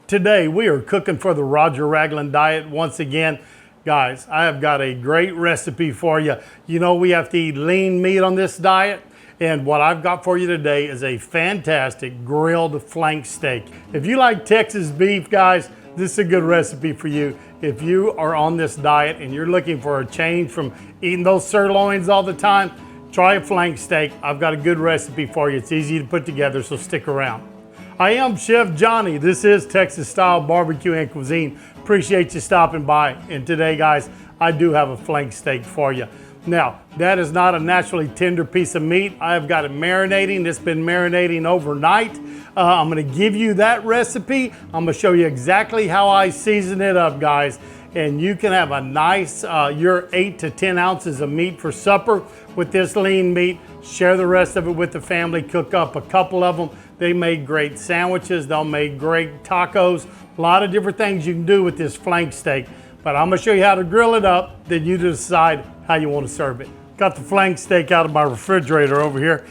Today we are cooking for the Raglin diet once again. Guys, I have got a great recipe for you. You know we have to eat lean meat on this diet, and what I've got for you today is a fantastic grilled flank steak. If you like Texas beef, guys, this is a good recipe for you. If you are on this diet and you're looking for a change from eating those sirloins all the time, try a flank steak. I've got a good recipe for you. It's easy to put together, so stick around. I am Chef Johnny. This is Texas Style Barbecue and Cuisine. Appreciate you stopping by. And today, guys, I do have a flank steak for you. Now, that is not a naturally tender piece of meat. I have got it marinating. It's been marinating overnight. I'm gonna give you that recipe. I'm gonna show you exactly how I season it up, guys. And you can have a nice, your 8 to 10 ounces of meat for supper with this lean meat. Share the rest of it with the family. Cook up a couple of them. They make great sandwiches. They'll make great tacos. A lot of different things you can do with this flank steak. But I'm gonna show you how to grill it up, then you decide how you want to serve it. Got the flank steak out of my refrigerator over here.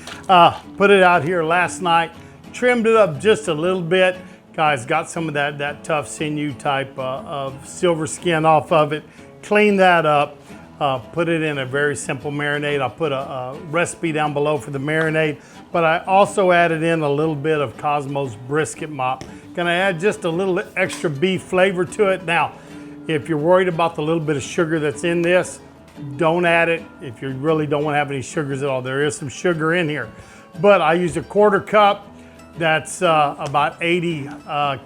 Put it out here last night. Trimmed it up just a little bit. Guys, got some of that tough sinew type of silver skin off of it. Clean that up. Put it in a very simple marinade. I'll put a recipe down below for the marinade, but I also added in a little bit of Cosmos brisket mop. Gonna add just a little extra beef flavor to it. Now, if you're worried about the little bit of sugar that's in this, don't add it. If you really don't want to have any sugars at all, there is some sugar in here. But I used a 1/4 cup. That's about 80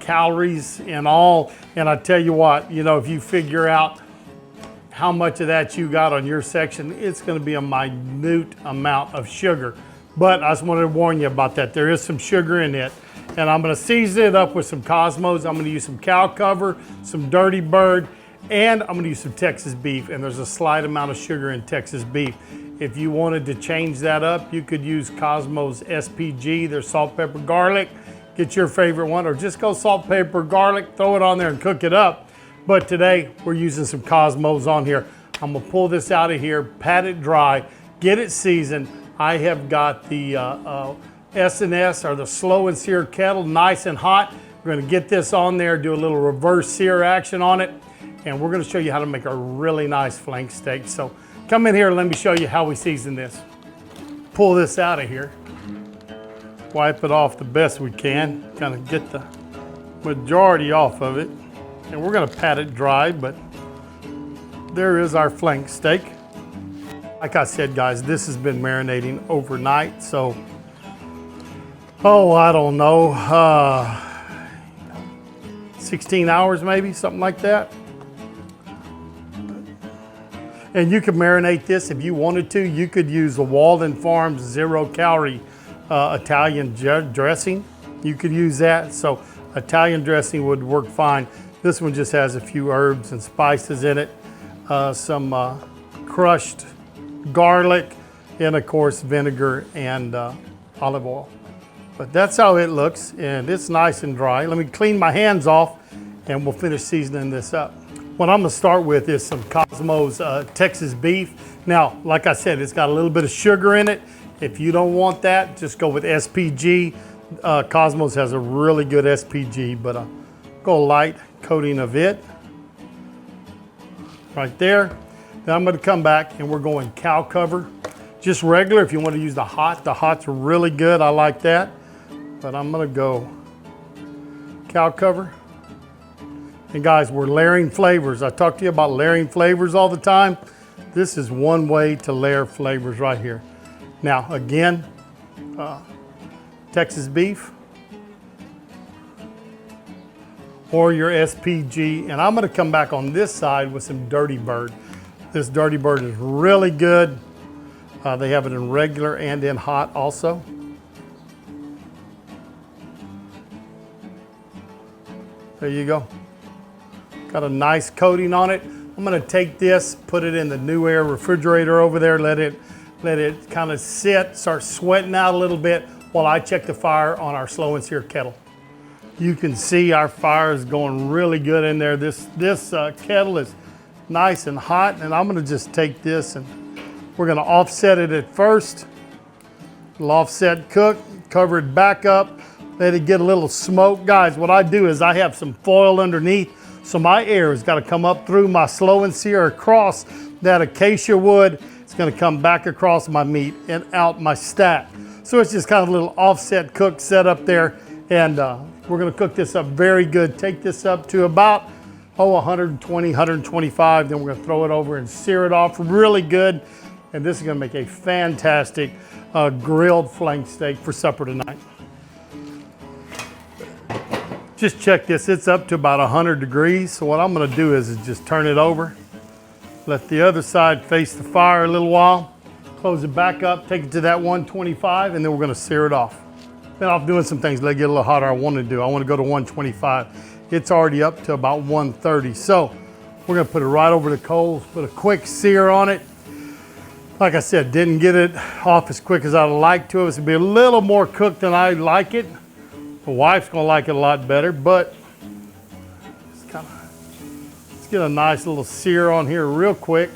calories in all. And I tell you what, you know, if you figure out how much of that you got on your section, it's gonna be a minute amount of sugar. But I just wanted to warn you about that. There is some sugar in it. And I'm gonna season it up with some Cosmos. I'm gonna use some cow cover, some Dirty Bird, and I'm gonna use some Texas beef. And there's a slight amount of sugar in Texas beef. If you wanted to change that up, you could use Cosmos SPG, their salt, pepper, garlic. Get your favorite one, or just go salt, pepper, garlic, throw it on there and cook it up. But today, we're using some Cosmos on here. I'm gonna pull this out of here, pat it dry, get it seasoned. I have got the S&S, or the slow and sear kettle, nice and hot. We're gonna get this on there, do a little reverse sear action on it, and we're gonna show you how to make a really nice flank steak. So come in here and let me show you how we season this. Pull this out of here. Wipe it off the best we can. Kind of get the majority off of it. And we're gonna pat it dry, but there is our flank steak. Like I said, guys, this has been marinating overnight, so, I don't know, 16 hours maybe, something like that. And you could marinate this if you wanted to. You could use the Walden Farms 0-calorie Italian dressing. You could use that, so Italian dressing would work fine. This one just has a few herbs and spices in it, some crushed garlic, and of course vinegar and olive oil. But that's how it looks, and it's nice and dry. Let me clean my hands off and we'll finish seasoning this up. What I'm gonna start with is some Cosmos Texas beef. Now, like I said, it's got a little bit of sugar in it. If you don't want that, just go with SPG. Cosmos has a really good SPG, but go light coating of it right there. Then I'm gonna come back and we're going cow cover. Just regular. If you want to use the hot's really good. I like that. But I'm gonna go cow cover. And guys, we're layering flavors. I talk to you about layering flavors all the time. This is one way to layer flavors right here. Now, again, Texas beef, or your SPG, and I'm gonna come back on this side with some Dirty Bird. This Dirty Bird is really good. They have it in regular and in hot also. There you go. Got a nice coating on it. I'm gonna take this, put it in the New Air refrigerator over there, let it kind of sit, start sweating out a little bit while I check the fire on our slow and sear kettle. You can see our fire is going really good in there. This kettle is nice and hot, and I'm gonna just take this and we're gonna offset it at first. We'll offset cook, cover it back up, Let it get a little smoke. Guys, what I do is I have some foil underneath, so my air has got to come up through my slow and sear across that acacia wood. It's going to come back across my meat and out my stack. So it's just kind of a little offset cook set up there. And we're going to cook this up very good. Take this up to about 120, 125. Then we're going to throw it over and sear it off really good. And this is going to make a fantastic grilled flank steak for supper tonight. Just check this, it's up to about 100 degrees. So what I'm gonna do is just turn it over, let the other side face the fire a little while, close it back up, take it to that 125, and then we're gonna sear it off. Been off doing some things, let it get a little hotter. I want to go to 125. It's already up to about 130. So we're gonna put it right over the coals, put a quick sear on it. Like I said, didn't get it off as quick as I'd like to. It's gonna be a little more cooked than I like it. The wife's gonna like it a lot better, but let's get a nice little sear on here real quick.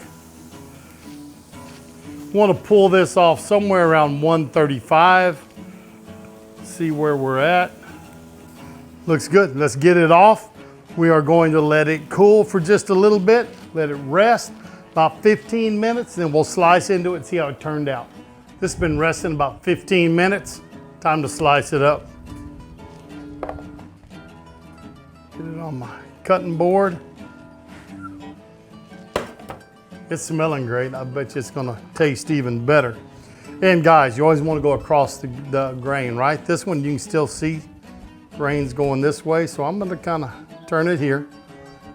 Want to pull this off somewhere around 135. See where we're at. Looks good. Let's get it off. We are going to let it cool for just a little bit. Let it rest about 15 minutes, then we'll slice into it and see how it turned out. This has been resting about 15 minutes. Time to slice it up. Get it on my cutting board. It's smelling great. I bet you it's gonna taste even better. And guys, you always wanna go across the grain, right? This one you can still see grain's going this way, so I'm gonna kinda turn it here.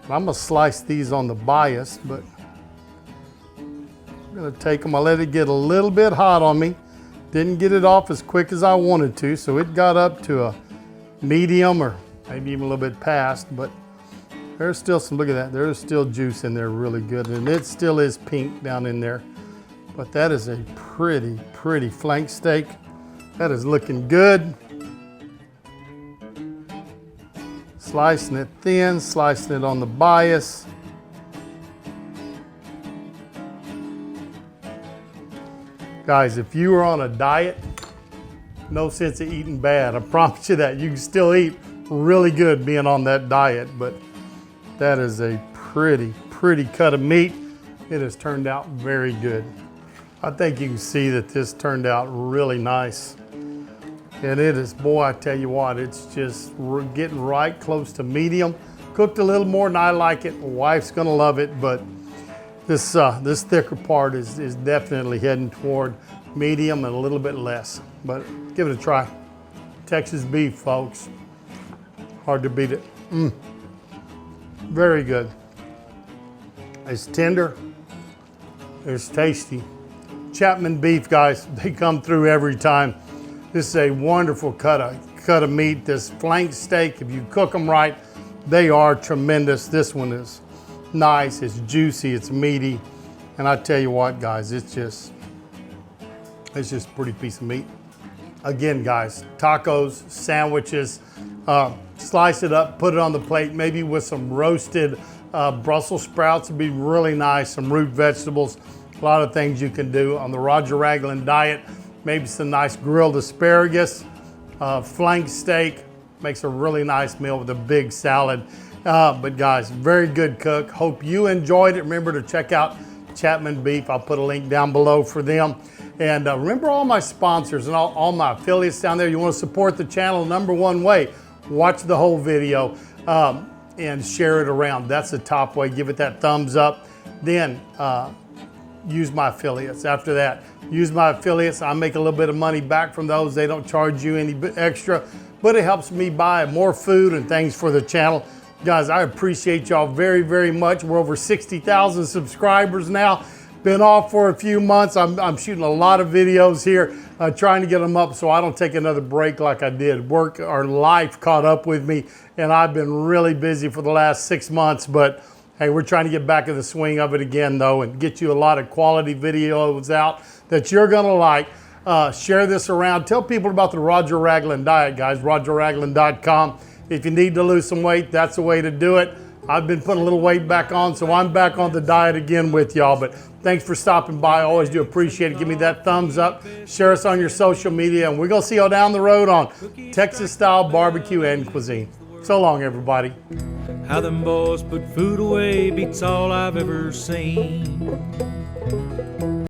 I'm gonna slice these on the bias, but I'm gonna take them, I let it get a little bit hot on me. Didn't get it off as quick as I wanted to, so it got up to a medium or maybe even a little bit past, but there's still some, look at that, there's still juice in there really good, and it still is pink down in there. But that is a pretty, pretty flank steak. That is looking good. Slicing it thin, slicing it on the bias. Guys, if you are on a diet, no sense of eating bad. I promise you that. You can still eat really good being on that diet, but that is a pretty, pretty cut of meat. It has turned out very good. I think you can see that this turned out really nice. And it is, boy, I tell you what, it's just getting right close to medium. Cooked a little more than I like it. My wife's gonna love it, but this thicker part is definitely heading toward medium and a little bit less. But give it a try. Texas beef, folks. Hard to beat it. Very good. It's tender. It's tasty. Chapman beef, guys, they come through every time. This is a wonderful cut of meat. This flank steak, if you cook them right, they are tremendous. This one is nice, it's juicy, it's meaty. And I tell you what, guys, it's just a pretty piece of meat. Again, guys, tacos, sandwiches, slice it up, put it on the plate, maybe with some roasted Brussels sprouts would be really nice, some root vegetables, a lot of things you can do on the Roger Raglin diet. Maybe some nice grilled asparagus, flank steak, makes a really nice meal with a big salad. But guys, very good cook. Hope you enjoyed it. Remember to check out Chapman Beef. I'll put a link down below for them. And remember all my sponsors and all my affiliates down there. You want to support the channel, number one way, watch the whole video and share it around. That's the top way. Give it that thumbs up. Then use my affiliates. After that, use my affiliates. I make a little bit of money back from those. They don't charge you any extra, but it helps me buy more food and things for the channel. Guys, I appreciate y'all very, very much. We're over 60,000 subscribers now. Been off for a few months. I'm shooting a lot of videos here, trying to get them up so I don't take another break like I did. Work or life caught up with me, and I've been really busy for the last 6 months, but hey, we're trying to get back in the swing of it again, though, and get you a lot of quality videos out that you're gonna like. Share this around. Tell people about the Roger Raglin diet, guys. RogerRaglin.com. If you need to lose some weight, that's the way to do it. I've been putting a little weight back on, so I'm back on the diet again with y'all. But thanks for stopping by. I always do appreciate it. Give me that thumbs up. Share us on your social media, and we're going to see y'all down the road on Texas-style barbecue and cuisine. So long, everybody. How them boys put food away beats all I've ever seen.